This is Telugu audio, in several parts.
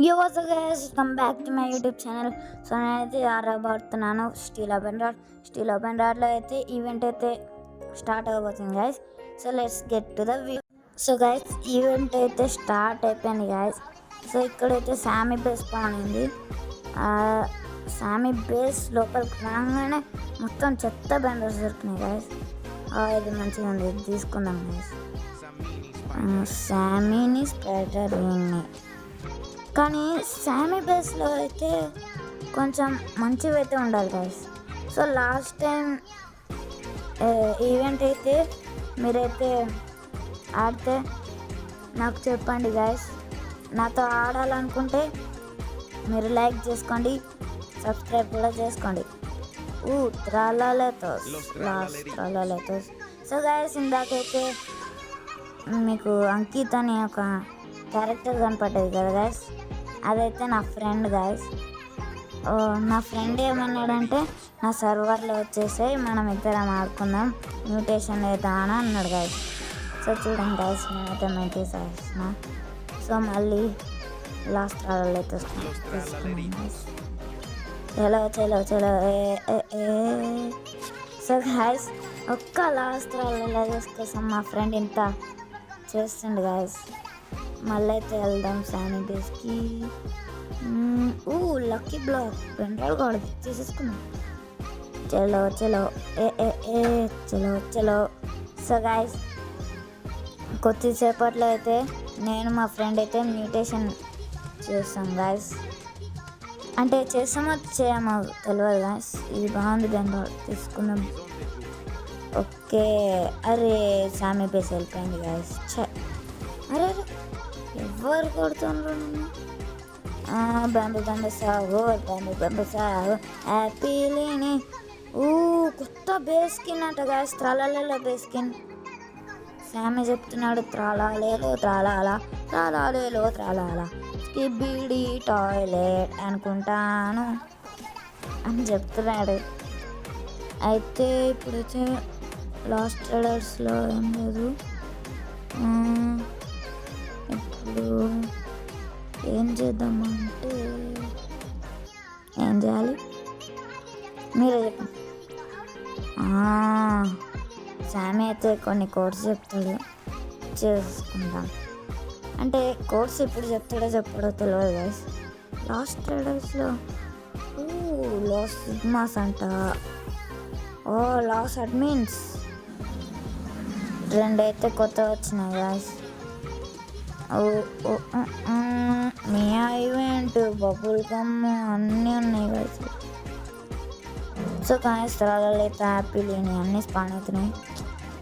యో what's up guys, come back to my YouTube channel. So నేనైతే ఆడబడుతున్నాను స్టీల్ ఓపెన్ రాడ్లో అయితే ఈవెంట్ అయితే స్టార్ట్ అవ్వబోతుంది guys. So let's get to the view. So guys, event అయితే స్టార్ట్ అయిపోయింది గైస్. సో ఇక్కడైతే శామీ బేస్ పానింది. శామీ బేస్ లోపలికి రాగానే మొత్తం చెత్త బెండర్స్ దొరికినాయి గైస్. ఇది మంచిగా ఉంది, ఇది తీసుకుందాం గైస్. శామీని స్ప్రైడర్ విన్ని, కానీ శామీ బేస్లో అయితే కొంచెం మంచివి అయితే ఉండాలి guys. So last time event అయితే మీరైతే ఆడితే నాకు చెప్పండి గైస్. నాతో ఆడాలనుకుంటే మీరు లైక్ చేసుకోండి, సబ్స్క్రైబ్ కూడా చేసుకోండి. త్రాలలేతోస్. సో గైస్, ఇందాకైతే మీకు అంకిత్ అని ఒక క్యారెక్టర్ కనపడ్డది కదా గైస్, అదైతే నా ఫ్రెండ్ గైస్. నా ఫ్రెండ్ ఏమన్నాడంటే నా సర్వర్లో వచ్చేసాయి, మనం ఇద్దరం ఆడుకుందాం, మ్యూటేషన్ లేదా అని అన్నాడు గైస్. సో చూడండి గైస్, నేనైతే మెయింటైన్ చేసిన. సో మళ్ళీ లాస్ట్ రాళ్ళు అయితే తీసుకున్నాం గైస్. చలో సో గైస్, ఒక్క లాస్ట్ రాళ్ళు తీసుకొస్తాం. మా ఫ్రెండ్ ఇంత చేస్తుండు గైస్. మళ్ళీ అయితే వెళ్దాం శామీ బేస్కి. లక్కీ బ్లాక్ పెండ్రాలు కూడా తీసేసుకున్నాం. చలో. సో గైస్, కొద్దిసేపట్లో అయితే నేను మా ఫ్రెండ్ అయితే మ్యూటేషన్ చేస్తాం గైస్. అంటే చేస్తామో చేయమో తెలియదు గైస్. ఇది బాగుంది, బెంగాల్ తీసుకుందాం. ఓకే, అరే శామీ బేస్ వెళ్ళిపోయింది గైస్. అరే ఎవరు కొడుతుండ్రు? బంబు సాగు హ్యాపీలీని. కొత్త బేస్ స్కిన్ అంట గాయస్, త్రాలలో బేస్ స్కిన్. శామీ చెప్తున్నాడు త్రాలాలేలో త్రాలాలా స్కిబిడి టాయిలెట్ అనుకుంటాను అని చెప్తున్నాడు. అయితే ఇప్పుడైతే లాస్ట్ ట్రేడర్స్లో ఏం లేదు. ఇప్పుడు ఏం చేద్దామంటే ఏం చేయాలి మీరే చెప్పండి. శామీ అయితే కొన్ని కోడ్స్ చెప్తాడు, చేసుకుందాం. అంటే కోడ్స్ ఇప్పుడు చెప్తాడో చెప్పడో తెలియదు గైస్. లాస్ట్ ట్రేడర్స్లో లాస్ సిగ్మాస్ అంట, లాస్ అడ్మిన్స్ రెండైతే కొత్త వచ్చినాయి గైస్. మీ ఈవెంట్ బబుల్ గమ్ అన్నీ ఉన్నాయి గైస్. సో కానీ స్థలాలలో అయితే హ్యాపీలీని అన్నీ స్పాన్ అవుతున్నాయి.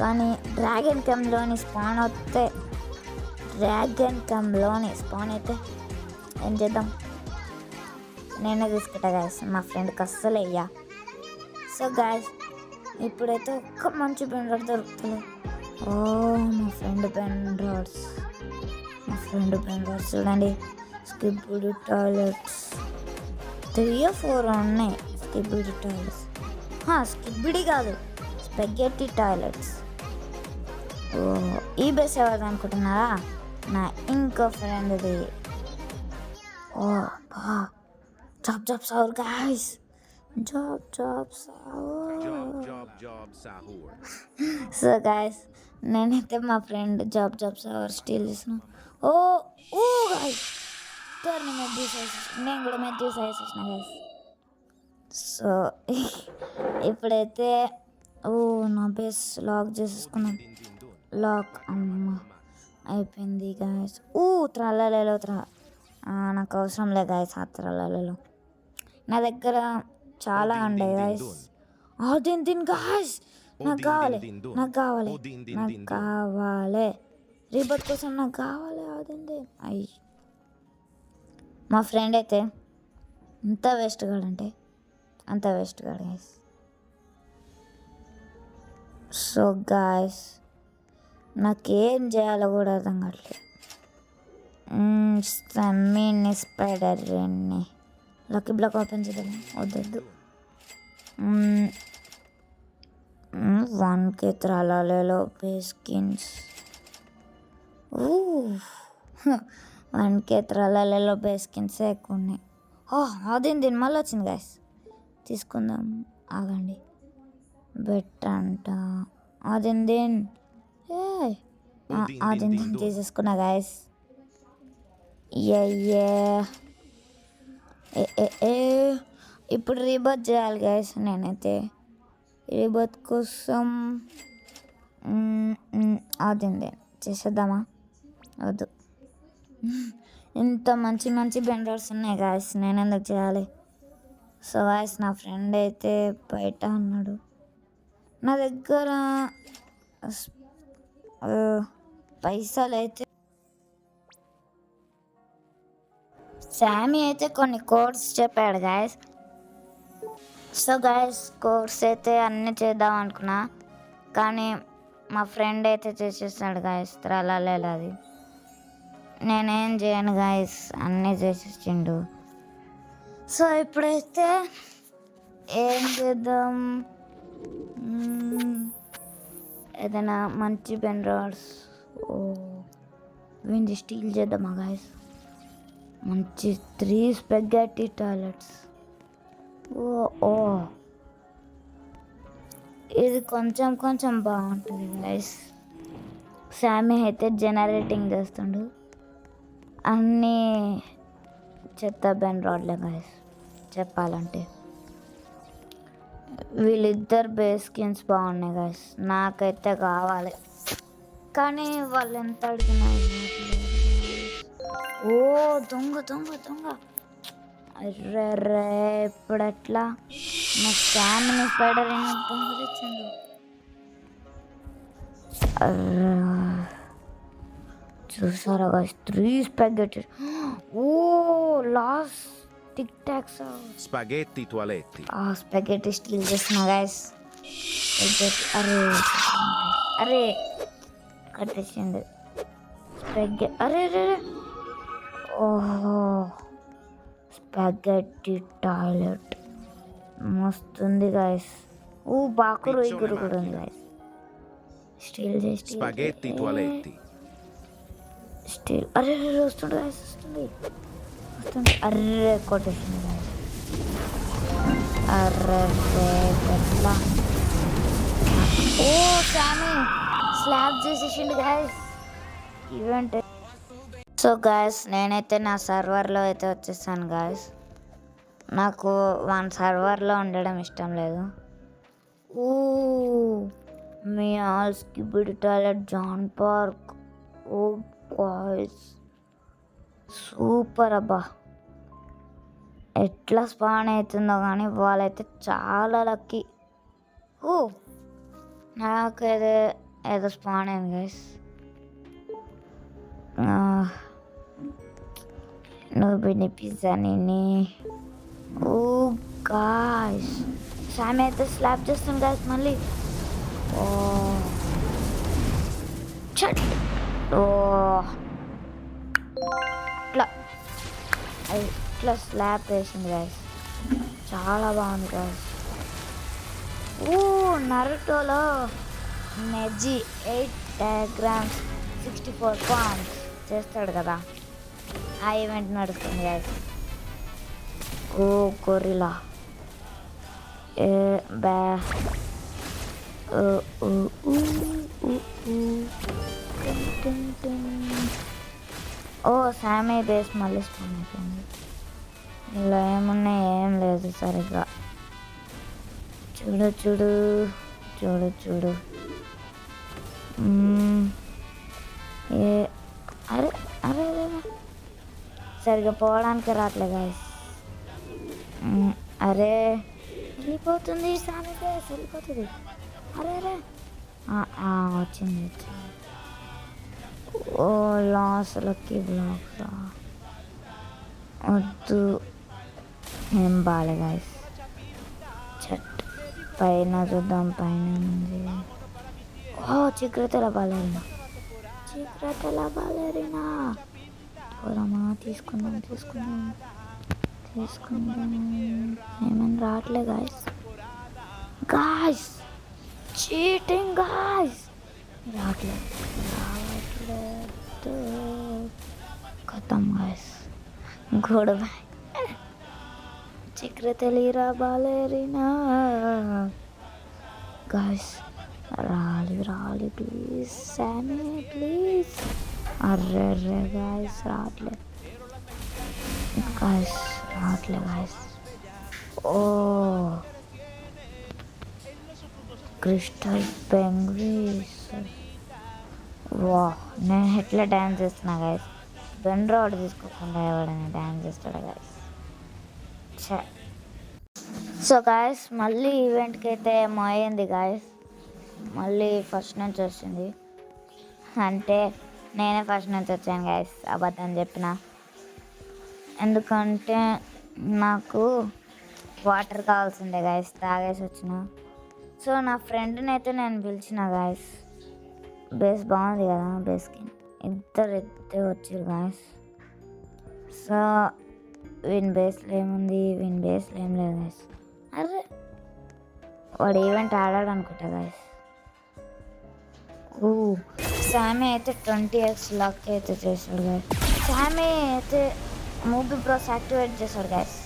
కానీ డ్రాగన్ కమ్లోని స్పాన్ అయితే ఏం చేద్దాం, నేనే తీసుకుంటా గైస్. మా ఫ్రెండ్కి అస్సలు అయ్యా. సో గాయస్, ఇప్పుడైతే ఒక్క మంచి బెండర్ దొరుకుతుంది. మా ఫ్రెండ్ బెండర్స్ చూడండి. స్కిబ్బుడి టాయిలెట్స్ 3 or 4 ఉన్నాయి. స్కిబ్బుడి టాయిలెట్స్, స్కిబ్బిడి కాదు, స్పెగెట్టి టాయిలెట్స్. ఈ బేస్ ఎవరిది అనుకుంటున్నారా? నా ఇంకో ఫ్రెండ్ది. జాబ్ సౌర్ గాయస్, జాబ్ సౌర్. సో గాయస్, నేనైతే మా ఫ్రెండ్ జాబ్ సౌర్ స్టీల్ చేసిన. గాయస్, నేను కూడా మెడ్యూస్ వేసేసిన గాయస్. సో ఇప్పుడైతే నా బేస్ లాక్ చేసేసుకున్నాం. లాక్ అమ్మ అయిపోయింది గాయస్. త్రాలలో నాకు అవసరం లేదు గాయస్. ఆ త్రాలలో నా దగ్గర చాలా ఉండే గాయస్. దీని గాయస్, నాకు కావాలి రీబర్త్ కోసం, నాకు కావాలి అదేంటి. మా ఫ్రెండ్ అయితే ఇంత వేస్ట్ గాడంటే అంత వేస్ట్ గాడు గాయస్. సో గాయస్, నాకేం చేయాలో కూడా అర్థం కావట్లేదు. సమ్మీని స్ప్రైడర్ లక్కీ బ్లాక్ ఓపెన్ చేద్దాం. వద్దు, 1K త్రాలలో బేస్ స్కిన్స్. 1K త్రలలో బేస్ స్కిన్స్ ఎక్కువ ఉన్నాయి. దీని మళ్ళీ వచ్చింది గైస్, తీసుకుందాం ఆగండి. బెట్ అంట అదింది తీసేసుకున్నా గైస్. ఇప్పుడు రీబర్త్ చేయాలి గైస్. నేనైతే రీబర్త్ కోసం అదింది చేసేద్దామా? వద్దు, ఇంత మంచి మంచి బెండర్స్ ఉన్నాయి గాయస్, నేను ఎందుకు చేయాలి? సో గాయస్ నా ఫ్రెండ్ అయితే బయట ఉన్నాడు. నా దగ్గర పైసలు అయితే శామీ అయితే కొన్ని కోడ్స్ చెప్పాడు గాయస్. సో గాయస్ కోడ్స్ అయితే అన్నీ చేద్దాం అనుకున్నా, కానీ మా ఫ్రెండ్ అయితే చేసేస్తాడు గాయస్. త్రలాలేదు అది నేనేం చేయను గాయస్, అన్నీ చేసేసిండు. సో ఇప్పుడైతే ఏం చేద్దాం? ఏదైనా మంచి బెండ్రాడ్స్ వీంది స్టీల్ చేద్దామా గాయస్? మంచి 3 స్పెగెటీ టాయిలెట్స్. ఇది కొంచెం కొంచెం బాగుంటుంది గైస్. శామీ అయితే జనరేటింగ్ చేస్తుండు. అన్నీ చెత్త బెండ్రాడ్లే గైస్ చెప్పాలంటే. వీళ్ళిద్దరు బేస్ స్కిన్స్ బాగున్నాయి గైస్, నాకైతే కావాలి. కానీ వాళ్ళు ఎంత అడిగినా దొంగ దొంగ దొంగ. అర్రే ఇప్పుడు ఎట్లా? నా శామిని స్పైడర్ దొంగ తెచ్చిండు. చూసారా guys 3 spaghetti. Last TikToks spaghetti toilet. Spaghetti steal చేస్తున్నా గైస్. అరే కట్టేసింది అరే స్పాగెట్టి టాయిలెట్ మస్తుంది గైస్. బాకురు ఎగురు కూడా ఉంది గైస్. స్టీల్ చేసి స్పాగెట్టి టాయిలెట్. స్టీల్ అరే వస్తుంది గైస్, వస్తుంది. అర్రే కొట్టేసింది గైస్. అర్రే ఎట్లా? శామీ స్లాబ్ చేసేసిండు గైస్ ఈవెంట్. సో గాయస్ నేనైతే నా సర్వర్లో అయితే వచ్చేసాను గాయస్. నాకు 1 సర్వర్లో ఉండడం ఇష్టం లేదు. మీ all skibidi toilet John park. Guys super అబ్బా. ఎట్లా స్పాన్ అవుతుందో కానీ వాళ్ళైతే చాలా లక్కీ. నాకు ఏదో స్పాన్ అయింది గైస్. నువ్వు పిజ్జా నేనే. గాయస్ శామీ అయితే స్లాబ్ చేస్తాను గాయస్ మళ్ళీ. ఇట్లా స్లాబ్ వేసింది గాయస్, చాలా బాగుంది గాయస్. నరుటోలో నెజ్జీ 8 grams 64 pounds చేస్తాడు కదా, ఆ ఈవెంట్ నడుస్తుంది గాయస్. గొరిలా శామీ బేస్ మళ్ళీ స్పాన్ అయిపోయింది. ఇలా ఏమున్నాయి? ఏం లేదు సరిగ్గా. చూడు చూడు చూడు చూడు. అరే అరే సరిగ్గా పోవడానికి రావట్లే గాయస్. అరే వెళ్ళిపోతుంది శామీ బేస్, వెళ్ళిపోతుంది. అరే అరే వచ్చింది వచ్చింది. లాస్ లక్కీ బ్లాక్స్ వద్దు, ఏం బాలే గాయస్. చట్ పైన చూద్దాం, పైన ఉంది. చిక్రతల బాలేరినా, చిక్రతల బాలేరినా. పోదామా? తీసుకుందాం తీసుకుందాం తీసుకుందాం. ఏమైనా రావట్లే గాయస్. Guys cheating guys. రావట్లేదు ఖతం గాయస్, గుడ్ బై. చక్ర తెలిరా బాలేరినా గాయస్. రాలి ప్లీజ్ సామే ప్లీజ్. అర్రే గాయస్ రావట్లే గాయస్. ఓ క్రిస్టల్ పెంగ్విన్స్. వా, నేను ఎట్లా డ్యాన్స్ చేస్తున్నా గాయస్. బెన్ రాడ్ తీసుకోకుండా ఎవడైనా డ్యాన్స్ చేస్తాడు గాయస్. సో గాయస్ మళ్ళీ ఈవెంట్కి అయితే ఏమో అయింది గాయస్. మళ్ళీ ఫస్ట్ నుంచి వచ్చింది, అంటే నేనే ఫస్ట్ నుంచి వచ్చాను గాయస్, అబద్ధం చెప్పిన. ఎందుకంటే నాకు వాటర్ కావాల్సిందే గాయస్, తాగేసి వచ్చిన. సో నా ఫ్రెండ్ని అయితే నేను పిలిచిన గాయస్. బేస్ బాగుంది కదా, బేస్కి ఇద్దరు వచ్చారు గాయస్. సో వీని బేస్లో ఏముంది, వీని బేస్లో ఏం లేదు గాయస్. అరే వాడు ఈవెంట్ ఆడాడు అనుకుంటా గాయస్. సామీ అయితే 20x లక్ అయితే చేశాడు గాయస్. సామీ అయితే మూవీ బ్రోస్ యాక్టివేట్ చేశాడు గాయస్.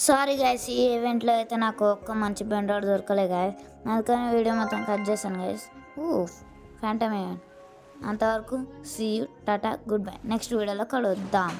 సారీ గాయస్, ఈ ఈవెంట్లో అయితే నాకు ఒక్క మంచి బెండోడ్ దొరకలే గాయస్, అందుకని వీడియో మొత్తం కట్ చేశాను గాయస్. Phantom event. అంతవరకు సీ యూ, టాటా, గుడ్ బై. నెక్స్ట్ వీడియోలో కలుద్దాం.